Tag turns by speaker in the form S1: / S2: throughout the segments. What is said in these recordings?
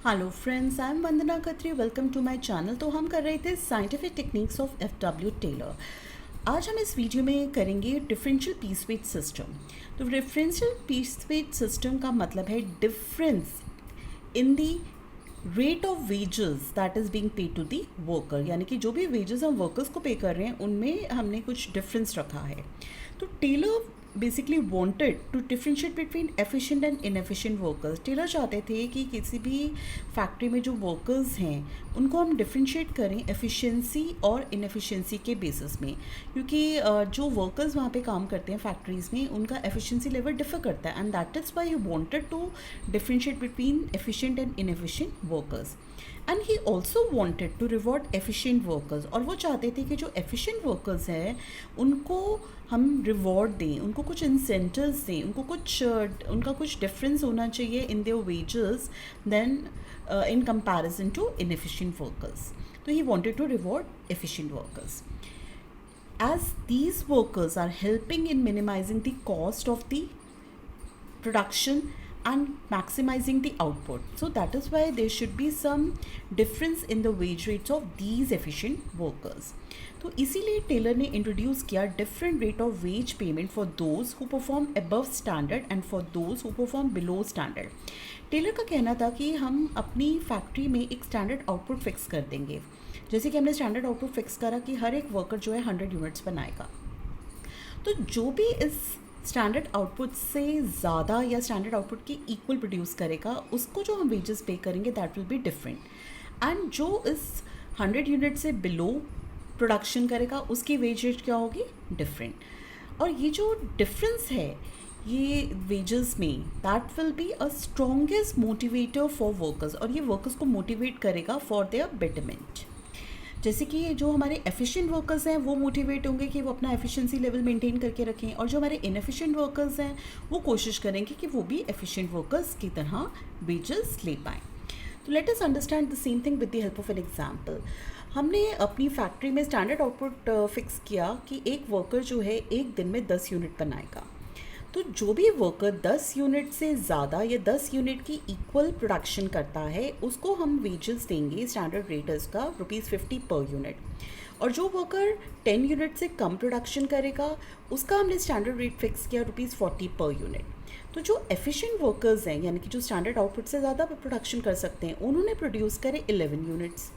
S1: Hello friends, I am Vandana Khatri. Welcome to my channel. तो हम कर रहे थे scientific techniques of F Taylor. आज हम इस वीडियो में करेंगे डिफरेंशियल पीस वेट सिस्टम। तो डिफरेंशियल पीस वेट सिस्टम का मतलब है difference in the rate of wages that is being paid to the worker, यानी कि जो भी वेजेस हम वर्कर्स को पे कर रहे हैं उनमें हमने कुछ डिफरेंस रखा है। तो Taylor basically wanted to differentiate between efficient and inefficient workers. Taylor चाहते थे कि किसी भी फैक्ट्री में जो वर्कर्स हैं उनको हम डिफ्रेंशिएट करें एफिशिएंसी और इनएफिशिएंसी के बेसिस में, क्योंकि जो वर्कर्स वहाँ पे काम करते हैं फैक्ट्रीज़ में उनका एफिशिएंसी लेवल डिफर करता है, and that is why he wanted to differentiate between efficient and inefficient workers. And he also wanted to reward efficient workers, और वो चाहते थे कि जो एफिशिएंट वर्कर्स हैं उनको हम रिवॉर्ड दें, उनको कुछ इंसेंटिव्स दें, उनका कुछ डिफरेंस होना चाहिए in their wages than in comparison to inefficient workers. तो he wanted to reward efficient workers as these workers are helping in minimizing the cost of the production and maximizing the output. So that is why there should be some difference in the wage rates of these efficient workers. तो इसीलिए Taylor ने introduce किया different rate of wage payment for those who perform above standard and for those who perform below standard. Taylor का कहना था कि हम अपनी फैक्ट्री में एक स्टैंडर्ड आउटपुट फिक्स कर देंगे। जैसे कि हमने स्टैंडर्ड आउटपुट फिक्स करा कि हर एक वर्कर जो है 100 यूनिट्स बनाएगा, तो जो भी इस स्टैंडर्ड आउटपुट से ज़्यादा या स्टैंडर्ड आउटपुट की इक्वल प्रोड्यूस करेगा उसको जो हम वेजेस पे करेंगे that will be different, and जो इस 100 यूनिट से बिलो प्रोडक्शन करेगा उसकी वेज रेट क्या होगी, डिफरेंट। और ये जो डिफरेंस है ये वेजेस में that will be a strongest motivator for workers, और ये वर्कर्स को मोटिवेट करेगा फॉर देयर बेटरमेंट। जैसे कि जो हमारे एफिशिएंट वर्कर्स हैं वो मोटिवेट होंगे कि वो अपना एफिशिएंसी लेवल मेंटेन करके रखें, और जो हमारे इनएफिशिएंट वर्कर्स हैं वो कोशिश करेंगे कि वो भी एफिशिएंट वर्कर्स की तरह वेजेस ले पाएँ। तो let us understand the same thing with the help of an example. हमने अपनी फैक्ट्री में स्टैंडर्ड आउटपुट फिक्स किया कि एक वर्कर जो है एक दिन में 10 यूनिट बनाएगा। तो जो भी वर्कर 10 यूनिट से ज़्यादा या 10 यूनिट की इक्वल प्रोडक्शन करता है उसको हम वेजेस देंगे स्टैंडर्ड रेट का ₹50 पर यूनिट, और जो वर्कर 10 यूनिट से कम प्रोडक्शन करेगा उसका हमने स्टैंडर्ड रेट फिक्स किया ₹40 पर यूनिट। तो जो एफिशिएंट वर्कर्स हैं यानी कि जो स्टैंडर्ड आउटपुट से ज़्यादा प्रोडक्शन कर सकते हैं उन्होंने प्रोड्यूस करे 11 यूनिट्स।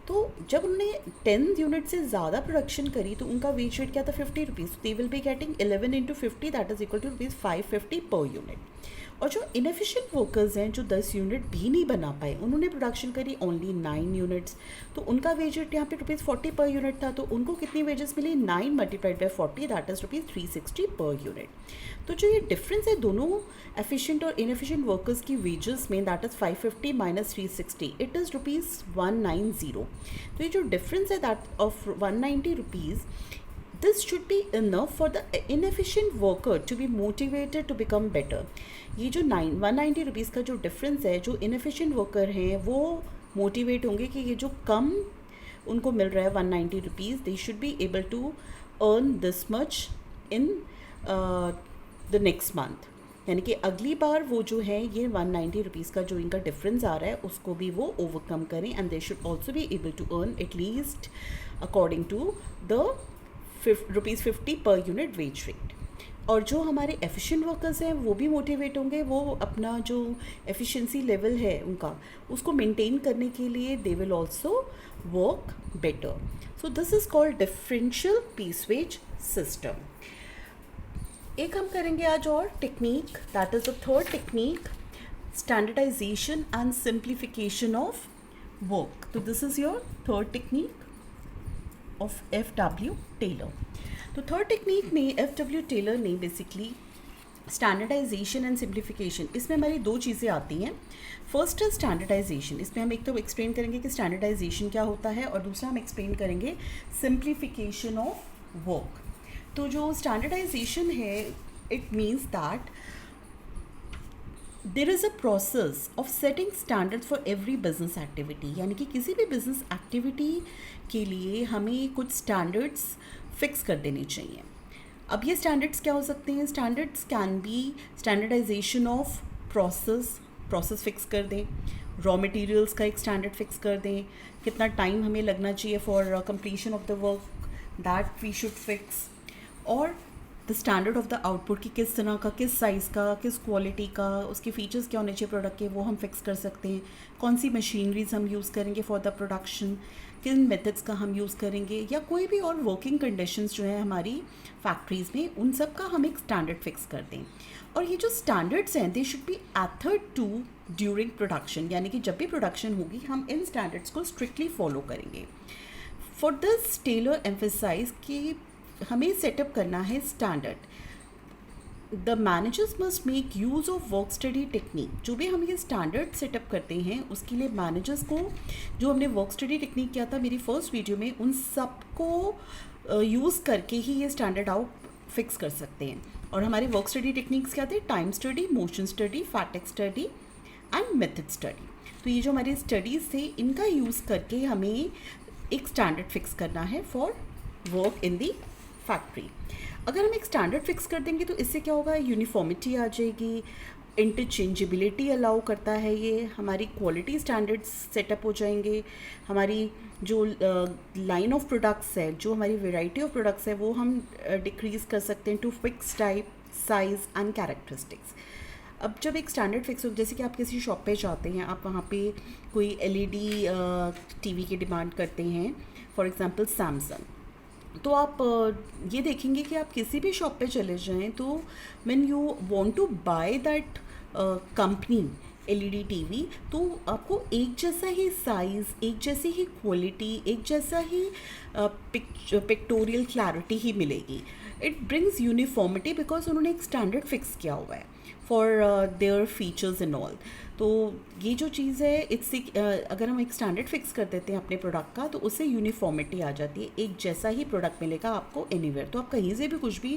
S1: तो जब उन्होंने 10 यूनिट से ज़्यादा प्रोडक्शन करी तो उनका वेज रेट क्या था, ₹50। They will be getting 11 into 50 that is equal to ₹550 per unit. और जो इनएफिशिएंट वर्कर्स हैं जो 10 यूनिट भी नहीं बना पाए उन्होंने प्रोडक्शन करी ओनली 9 यूनिट्स, तो उनका वेज रेट यहाँ पे ₹40 पर यूनिट था। तो उनको कितनी वेजेस मिली, 9 multiplied by 40 that is ₹360 per unit. तो जो ये डिफरेंस है दोनों एफिशिएंट और इनएफिशिएंट वर्कर्स की वेजेस में that is 550 minus 360 it is ₹190। तो ये जो डिफरेंस है that of 190 rupees, this should be enough for the inefficient worker to be motivated to become better। ये जो 190 रुपीज़ का जो डिफरेंस है, जो इनएफिशिएंट वर्कर हैं वो मोटिवेट होंगे कि ये जो कम उनको मिल रहा है 190 rupees, they should be able to earn this much in the next month, यानी कि अगली बार वो जो है ये 190 रुपीज़ का जो इनका डिफरेंस आ रहा है उसको भी वो ओवरकम करें, and they should also be able to earn at least according to the ₹50 per unit wage rate. और जो हमारे एफिशिएंट वर्कर्स हैं वो भी मोटिवेट होंगे, वो अपना जो एफिशिएंसी लेवल है उनका उसको मेंटेन करने के लिए they will also work better. So this is called differential piece wage system. एक हम करेंगे आज और technique, that is the third technique, standardisation and simplification of work. तो this is your third technique of F Taylor. तो third technique में F Taylor ने basically standardisation and simplification, इसमें हमारी दो चीज़ें आती हैं। फर्स्ट इज स्टैंडर्डाइजेशन, इसमें हम एक तो एक्सप्लेन करेंगे कि स्टैंडर्डाइजेशन क्या होता है, और दूसरा हम एक्सप्लेन करेंगे सिंप्लीफिकेशन ऑफ वर्क। तो जो स्टैंडर्डाइजेशन है it means that there is a process of setting standards for every business activity, यानी कि किसी भी बिजनेस एक्टिविटी के लिए हमें कुछ स्टैंडर्ड्स फिक्स कर देने चाहिए। अब ये स्टैंडर्ड्स क्या हो सकते हैं, standards can be standardization of process fix कर दें, रॉ मटेरियल्स का एक स्टैंडर्ड फिक्स कर दें, कितना टाइम हमें लगना चाहिए for completion of the work, that we should fix, और the standard of the output की किस तरह का, किस साइज़ का, किस क्वालिटी का, उसके फीचर्स क्या होने चाहिए प्रोडक्ट के, वो हम फिक्स कर सकते हैं। कौन सी मशीनरीज हम यूज़ करेंगे फॉर द प्रोडक्शन, किन मेथड्स का हम यूज़ करेंगे, या कोई भी और वर्किंग कंडीशंस जो है हमारी फैक्ट्रीज़ में, उन सब का हम एक स्टैंडर्ड फिक्स कर दें। और ये जो स्टैंडर्ड्स हैं they should be adhered to during production, यानी कि जब भी प्रोडक्शन होगी हम इन स्टैंडर्ड्स को स्ट्रिक्टली फॉलो करेंगे। फॉर दिस टेलर एम्फेसाइज कि हमें सेटअप करना है standard. The managers must make use of work study technique. जो भी हम ये स्टैंडर्ड सेटअप करते हैं उसके लिए मैनेजर्स को, जो हमने वर्क स्टडी टेक्निक किया था मेरी फर्स्ट वीडियो में, उन सबको यूज़ करके ही ये स्टैंडर्ड आउट फिक्स कर सकते हैं। और हमारे वर्क स्टडी टेक्निक्स क्या थे? Time study, motion study, fact study and method study. तो ये जो हमारे स्टडीज़ थे इनका यूज़ करके हमें एक स्टैंडर्ड फिक्स करना है for work in the factory. अगर हम एक स्टैंडर्ड फिक्स कर देंगे तो इससे क्या होगा? यूनिफॉर्मिटी आ जाएगी, इंटरचेंजेबिलिटी अलाउ करता है ये, हमारी क्वालिटी स्टैंडर्ड्स सेटअप हो जाएंगे, हमारी जो लाइन ऑफ प्रोडक्ट्स है, जो हमारी वैरायटी ऑफ प्रोडक्ट्स है वो हम डिक्रीज़ कर सकते हैं to fix type, size and characteristics. अब जब एक स्टैंडर्ड फिक्स हो, जैसे कि आप किसी शॉप पे जाते हैं, आप वहाँ पे कोई एलईडी टीवी की डिमांड करते हैं, फॉर एग्जांपल सैमसंग, तो आप ये देखेंगे कि आप किसी भी शॉप पे चले जाएं तो when you want to buy that company LED TV, तो आपको एक जैसा ही साइज़, एक जैसी ही क्वालिटी, एक जैसा ही पिक्टोरियल क्लैरिटी ही मिलेगी। इट ब्रिंग्स यूनिफॉर्मिटी बिकॉज उन्होंने एक स्टैंडर्ड फिक्स किया हुआ है for their features and all. तो ये जो चीज़ है इससे अगर हम एक स्टैंडर्ड फिक्स कर देते हैं अपने प्रोडक्ट का तो उससे यूनिफॉर्मिटी आ जाती है, एक जैसा ही प्रोडक्ट मिलेगा आपको एनीवेयर। तो आप कहीं से भी कुछ भी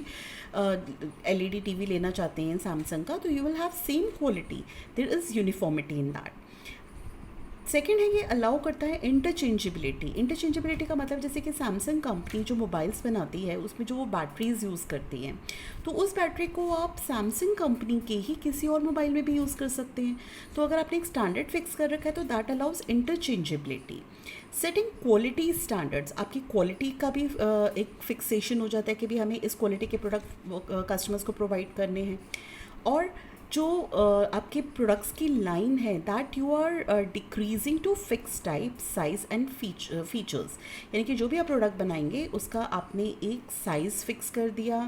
S1: एलईडी टीवी लेना चाहते हैं सैमसंग का, तो you will have same quality, there is uniformity in that. Second है, ये अलाउ करता है इंटरचेंजेबिलिटी। इंटरचेंजेबिलिटी का मतलब जैसे कि सैमसंग कंपनी जो मोबाइल्स बनाती है उसमें जो वो बैटरीज यूज़ करती हैं, तो उस बैटरी को आप सैमसंग कंपनी के ही किसी और मोबाइल में भी यूज़ कर सकते हैं। तो अगर आपने एक स्टैंडर्ड फिक्स कर रखा है तो that allows interchangeability. Setting quality standards, आपकी क्वालिटी का भी एक फिक्सेशन हो जाता है कि भी हमें इस क्वालिटी के प्रोडक्ट कस्टमर्स को प्रोवाइड करने हैं। और जो आपके प्रोडक्ट्स की लाइन है that you are decreasing to fix type, size and features, यानी कि जो भी आप प्रोडक्ट बनाएंगे उसका आपने एक साइज़ फिक्स कर दिया,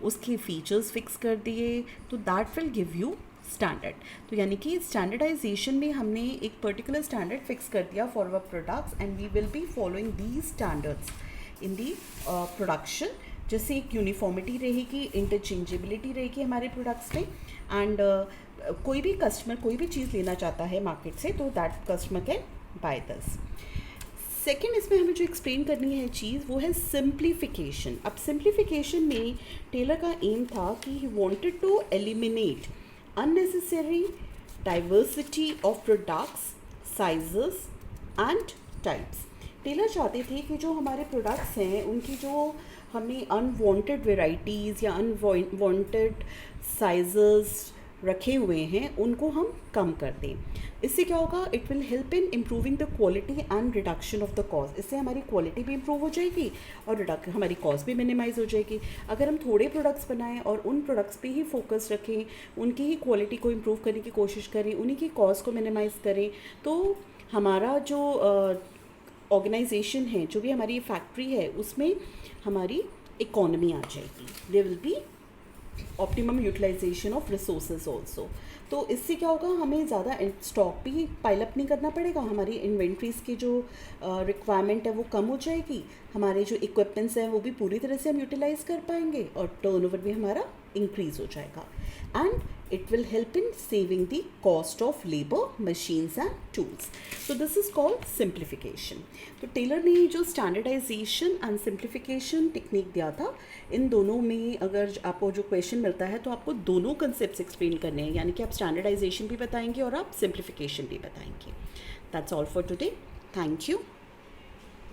S1: उसके फीचर्स फिक्स कर दिए, तो that will give you standard. तो यानी कि स्टैंडर्डाइजेशन में हमने एक पर्टिकुलर स्टैंडर्ड फिक्स कर दिया for our products and we will be following these standards in the production, जैसे एक यूनिफॉर्मिटी रहेगी, इंटरचेंजेबिलिटी रहेगी हमारे प्रोडक्ट्स में, एंड कोई भी कस्टमर कोई भी चीज़ लेना चाहता है मार्केट से तो that customer can by this. Second इसमें हमें जो एक्सप्लेन करनी है चीज़ वो है सिंप्लीफिकेशन। अब सिंप्लीफिकेशन में टेलर का एम था कि he wanted to eliminate unnecessary diversity of products, sizes and types. Taylor चाहते थे कि जो हमारे प्रोडक्ट्स हैं उनकी जो हमने अनवांटेड वेराइटीज़ या अनवांटेड साइजेस रखे हुए हैं उनको हम कम कर दें। इससे क्या होगा? It will help in improving the quality and reduction of the cost. इससे हमारी क्वालिटी भी इम्प्रूव हो जाएगी और हमारी कॉस्ट भी मिनिमाइज हो जाएगी। अगर हम थोड़े प्रोडक्ट्स बनाएं और उन प्रोडक्ट्स पे ही फोकस रखें, उनकी ही क्वालिटी को इम्प्रूव करने की कोशिश करें, उन्हीं की कॉस्ट को मिनिमाइज करें, तो हमारा जो ऑर्गेनाइजेशन है, जो भी हमारी फैक्ट्री है, उसमें हमारी इकोनॉमी आ जाएगी। There will be optimum utilization of resources also. तो इससे क्या होगा? हमें ज़्यादा स्टॉक भी पाइलअप नहीं करना पड़ेगा, हमारी इन्वेंट्रीज़ की जो रिक्वायरमेंट है वो कम हो जाएगी, हमारे जो इक्विपमेंट्स हैं वो भी पूरी तरह से हम यूटिलाइज कर पाएंगे और टर्नओवर भी हमारा इंक्रीज़ हो जाएगा। And it will help in saving the cost of labor, machines and tools. So this is called simplification. तो टेलर ने जो स्टैंडर्डाइजेशन एंड सिंप्लीफिकेशन टेक्निक दिया था, इन दोनों में अगर आपको जो क्वेश्चन मिलता है तो आपको दोनों कंसेप्ट एक्सप्लेन करने हैं, यानी कि आप स्टैंडर्डाइजेशन भी बताएंगे और आप सिंप्लीफिकेशन भी बताएंगे। That's all for today. Thank you.